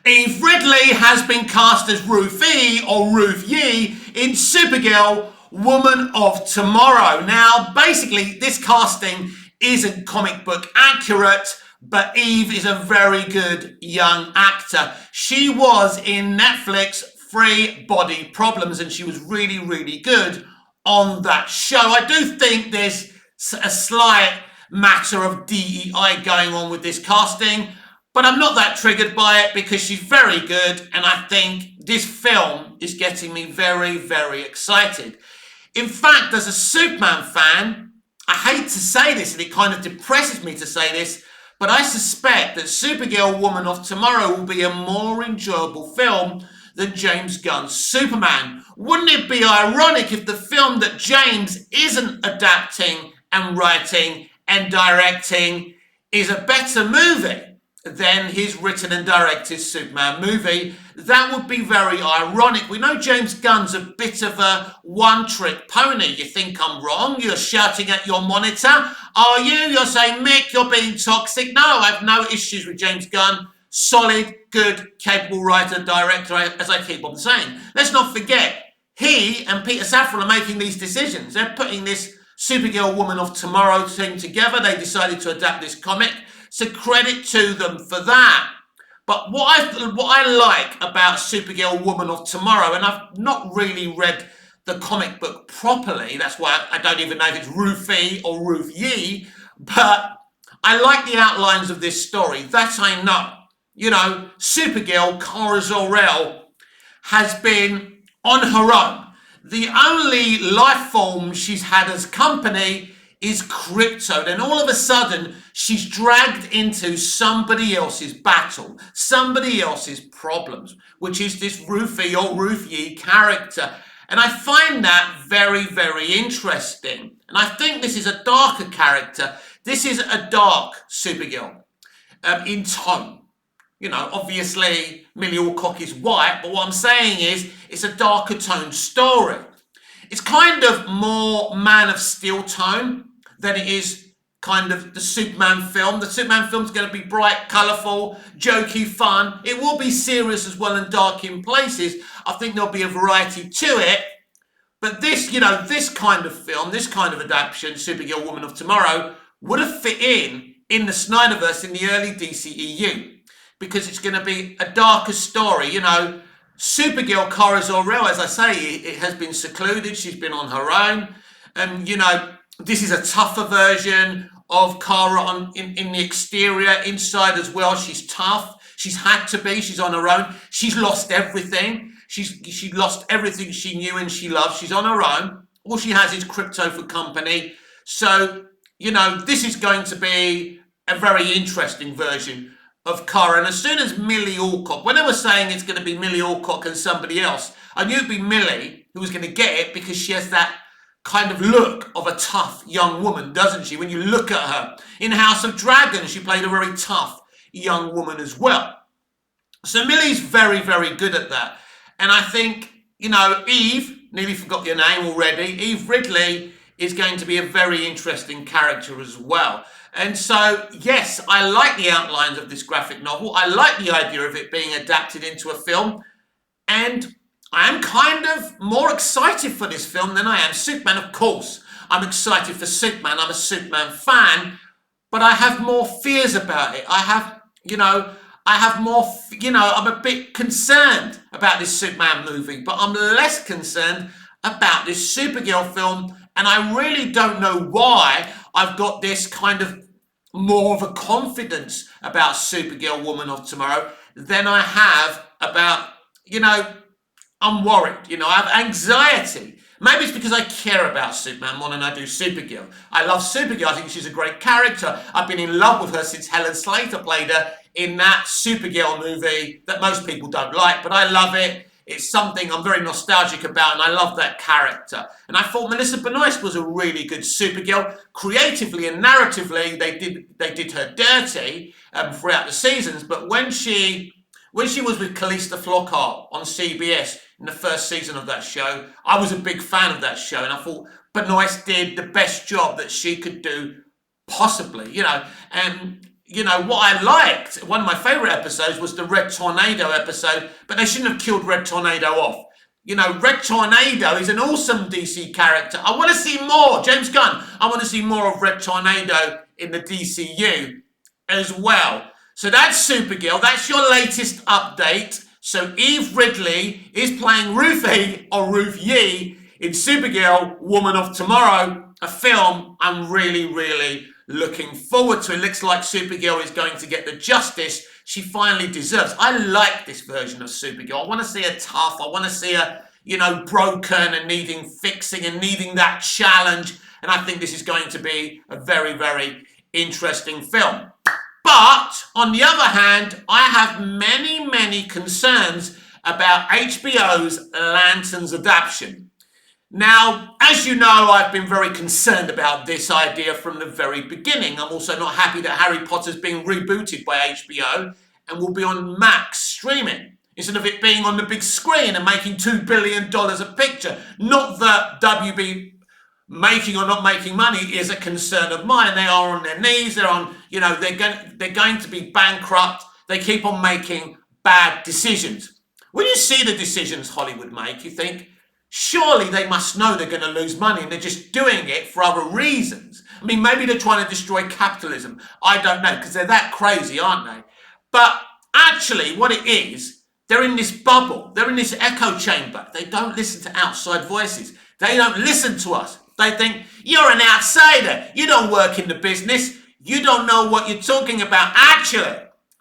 Eve Ridley has been cast as Ruthye or ruthye in Supergirl Woman of Tomorrow. Now, basically, this casting isn't comic book accurate, but Eve is a very good young actor. She was in Netflix Free Body Problems, and she was really, really good on that show. I do think there's a slight matter of DEI going on with this casting, but I'm not that triggered by it because she's very good, and I think this film is getting me very, very excited. In fact, as a Superman fan, I hate to say this, and it kind of depresses me to say this, but I suspect that Supergirl Woman of Tomorrow will be a more enjoyable film than James Gunn's Superman. Wouldn't it be ironic if the film that James isn't adapting and writing and directing is a better movie than his written and directed Superman movie? That would be very ironic. We know James Gunn's a bit of a one-trick pony. You think I'm wrong? You're shouting at your monitor. Are you? You're saying, Mick, you're being toxic. No, I have no issues with James Gunn. Solid, good, capable writer, director, as I keep on saying. Let's not forget, he and Peter Safran are making these decisions. They're putting this Supergirl Woman of Tomorrow thing together. They decided to adapt this comic. So credit to them for that. But what I like about Supergirl Woman of Tomorrow, and I've not really read the comic book properly, that's why I don't even know if it's Ruthye or ruthye, but I like the outlines of this story. That I know. You know, Supergirl, Kara Zor-El, has been on her own. The only life form she's had as company is Krypto. Then all of a sudden, she's dragged into somebody else's battle, somebody else's problems, which is this Ruthye or ruthye character. And I find that very, very interesting. And I think this is a darker character. This is a dark Supergirl in tone. You know, obviously, Millie Alcock is white, but what I'm saying is it's a darker tone story. It's kind of more Man of Steel tone than it is kind of the Superman film. The Superman film's going to be bright, colourful, jokey, fun. It will be serious as well and dark in places. I think there'll be a variety to it. But this, you know, this kind of film, this kind of adaptation, Supergirl Woman of Tomorrow, would have fit in the Snyderverse in the early DCEU. Because it's going to be a darker story. You know, Supergirl Kara Zor-El, as I say, it has been secluded. She's been on her own. And, you know, this is a tougher version of Kara in the exterior. Inside as well, she's tough. She's had to be. She's on her own. She's lost everything. She lost everything she knew and she loved. She's on her own. All she has is Krypto for company. So, you know, this is going to be a very interesting version of Kara. And as soon as Millie Alcock, when they were saying it's going to be Millie Alcock and somebody else, I knew it'd be Millie who was going to get it because she has that kind of look of a tough young woman, doesn't she? When you look at her. In House of Dragons, she played a very tough young woman as well. So Millie's very, very good at that. And I think, you know, Eve, nearly forgot your name already, Eve Ridley is going to be a very interesting character as well. And so, yes, I like the outlines of this graphic novel. I like the idea of it being adapted into a film. And I am kind of more excited for this film than I am Superman, of course. I'm excited for Superman. I'm a Superman fan. But I have more fears about it. I'm a bit concerned about this Superman movie. But I'm less concerned about this Supergirl film. And I really don't know why I've got this kind of more of a confidence about Supergirl Woman of Tomorrow than I have about, you know, I'm worried. You know, I have anxiety. Maybe it's because I care about Superman more than I do Supergirl. I love Supergirl. I think she's a great character. I've been in love with her since Helen Slater played her in that Supergirl movie that most people don't like, but I love it. It's something I'm very nostalgic about, and I love that character. And I thought Melissa Benoist was a really good Supergirl. Creatively and narratively, they did her dirty throughout the seasons. But when she was with Calista Flockhart on CBS in the first season of that show, I was a big fan of that show, and I thought Benoist did the best job that she could do possibly. You know, and what I liked, one of my favorite episodes was the Red Tornado episode, but they shouldn't have killed Red Tornado off. Red Tornado is an awesome DC character. I want to see more. James Gunn, I want to see more of Red Tornado in the DCU as well. So that's Supergirl. That's your latest update. So Eve Ridley is playing Ruthye or Ruthye in Supergirl, Woman of Tomorrow, a film I'm really, really looking forward to. It looks like Supergirl is going to get the justice she finally deserves. I like this version of Supergirl. I want to see her tough. I want to see her, broken and needing fixing and needing that challenge. And I think this is going to be a very, very interesting film. But on the other hand, I have many, many concerns about HBO's Lanterns adaptation. Now, as you know, I've been very concerned about this idea from the very beginning. I'm also not happy that Harry Potter's being rebooted by HBO and will be on Max streaming, instead of it being on the big screen and making $2 billion a picture. Not that WB making or not making money is a concern of mine. They are on their knees. They're on, they're going to be bankrupt. They keep on making bad decisions. When you see the decisions Hollywood make, you think, surely they must know they're going to lose money and they're just doing it for other reasons. I mean, maybe they're trying to destroy capitalism. I don't know, because they're that crazy, aren't they? But actually, what it is, they're in this bubble. They're in this echo chamber. They don't listen to outside voices. They don't listen to us. They think, you're an outsider. You don't work in the business. You don't know what you're talking about.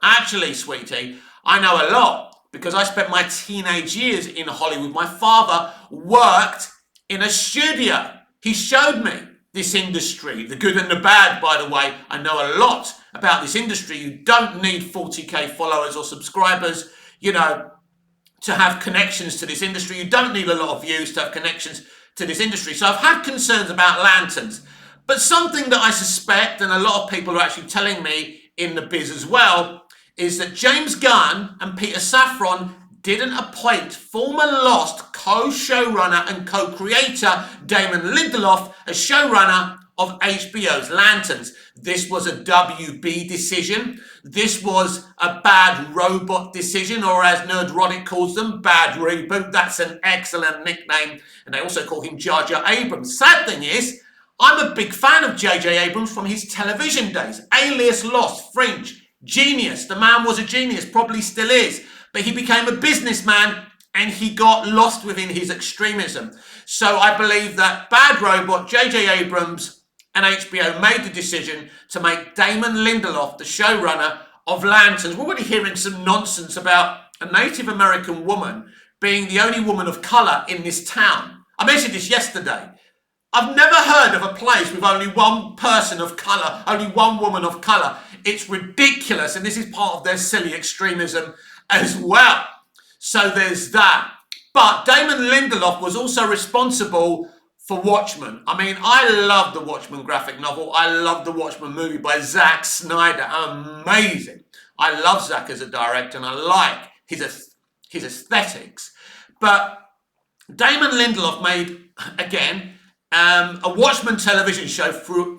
Actually, sweetie, I know a lot. Because I spent my teenage years in Hollywood. My father worked in a studio. He showed me this industry, the good and the bad, by the way. I know a lot about this industry. You don't need 40k followers or subscribers, to have connections to this industry. You don't need a lot of views to have connections to this industry. So I've had concerns about lanterns. But something that I suspect, and a lot of people are actually telling me in the biz as well, is that James Gunn and Peter Safran didn't appoint former Lost co-showrunner and co-creator Damon Lindelof as showrunner of HBO's Lanterns. This was a WB decision. This was a bad robot decision, or as Nerdrotic calls them, bad reboot. That's an excellent nickname. And they also call him Jar Jar Abrams. Sad thing is, I'm a big fan of J.J. Abrams from his television days. Alias, Lost, Fringe. Genius. The man was a genius, probably still is. But he became a businessman and he got lost within his extremism. So I believe that Bad Robot, J.J. Abrams and HBO made the decision to make Damon Lindelof the showrunner of Lanterns. We're already hearing some nonsense about a Native American woman being the only woman of colour in this town. I mentioned this yesterday. I've never heard of a place with only one person of colour, only one woman of colour. It's ridiculous, and this is part of their silly extremism as well. So there's that. But Damon Lindelof was also responsible for Watchmen. I mean, I love the Watchmen graphic novel. I love the Watchmen movie by Zack Snyder. Amazing. I love Zack as a director, and I like his aesthetics. But Damon Lindelof made, again, a Watchmen television show full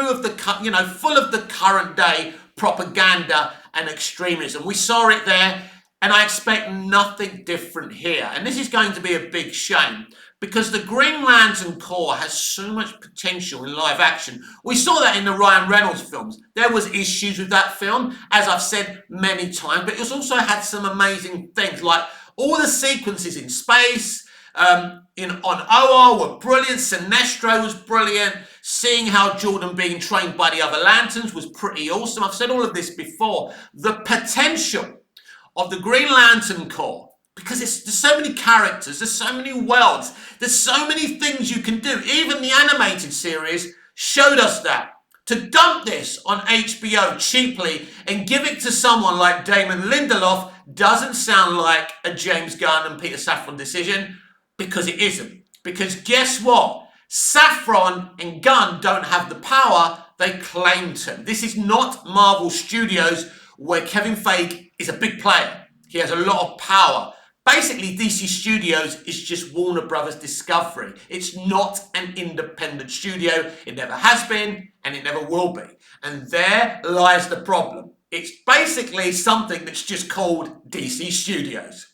of the current day propaganda and extremism. We saw it there, and I expect nothing different here. And this is going to be a big shame, because the Green Lantern Corps has so much potential in live action. We saw that in the Ryan Reynolds films. There was issues with that film, as I've said many times, but it also had some amazing things, like all the sequences in space, on OR were brilliant. Sinestro was brilliant. Seeing how Jordan being trained by the other Lanterns was pretty awesome. I've said all of this before. The potential of the Green Lantern Corps, because there's so many characters, there's so many worlds, there's so many things you can do. Even the animated series showed us that. To dump this on HBO cheaply and give it to someone like Damon Lindelof doesn't sound like a James Gunn and Peter Safran decision. Because it isn't. Because guess what? Safran and Gunn don't have the power they claim to. This is not Marvel Studios, where Kevin Feige is a big player. He has a lot of power. Basically, DC Studios is just Warner Brothers Discovery. It's not an independent studio. It never has been, and it never will be. And there lies the problem. It's basically something that's just called DC Studios.